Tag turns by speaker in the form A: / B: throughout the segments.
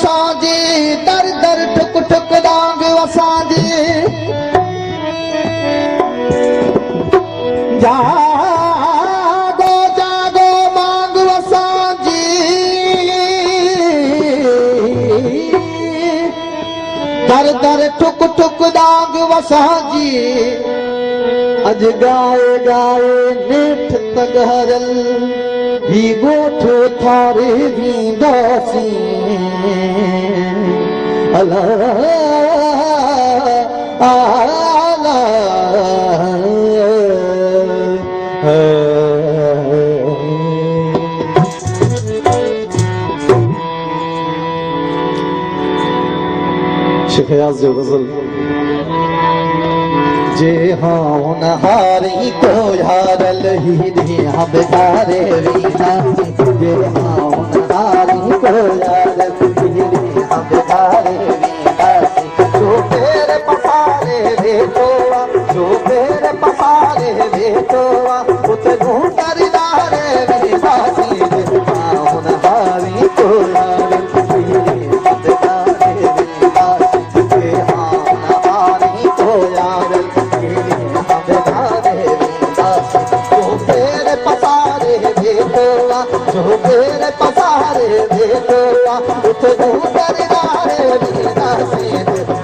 A: असांजी दर दर ठुक ठुक दांग असांजी जागो जागो मांग असांजी दर दर ठुक ठुक दांग असांजी अज गाए गाए नेठ तगहरल ही गोठो थारे वींदासी अला आला शेख याज़ जो गज़ल जे हाँ नहारी को यारल ही दिया बेचारे वीना जे हाँ नहारी को यारल ही दिया बेचारे वीना जो तेरे पसारे बेटोआ जो तेरे पसारे बेटोआ उते घूंटर दारे वीना जे हाँ नहारी को यारल ही दिया बेचारे वीना जे हाँ नहारी को यारल जो तेरे पसारे बेटोआ उठ घूंटर दारे वीना से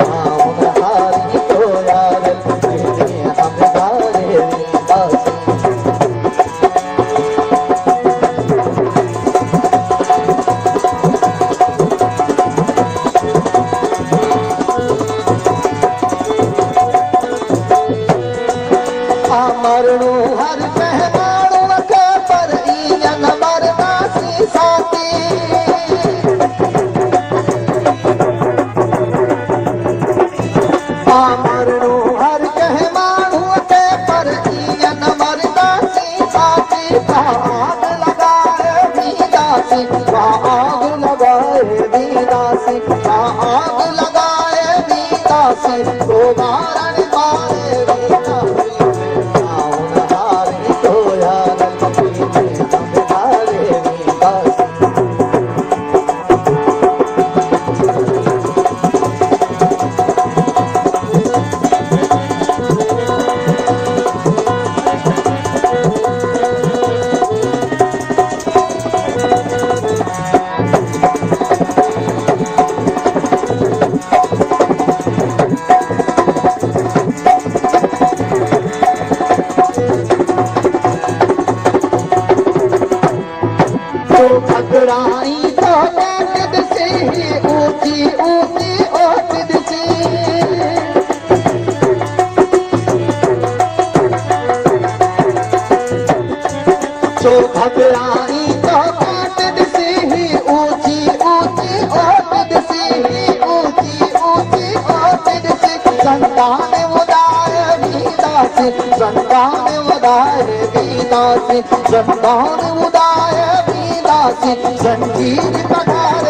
A: आउन हारी तो यार तेरे हम दारे वीना अमरनु हर पहमानु के पर ईन मरदासी साथी अमरनु हर पहमानु के पर ईन मरदासी साथी आग लगाए वीदासी आग लगाए वीदासी आग लगाए वीदासी तो मारन पाए वीदासी पकड़ाई तो ताकत से ही ऊंची ऊंची ओट से जो पकड़ाई तो ताकत से ही ऊंची ऊंची ओट से ही ऊंची ऊंची ओट से संतान उदाय वीदा से संतान उदाय वीदा से संतान उदाय जंजीर पकड़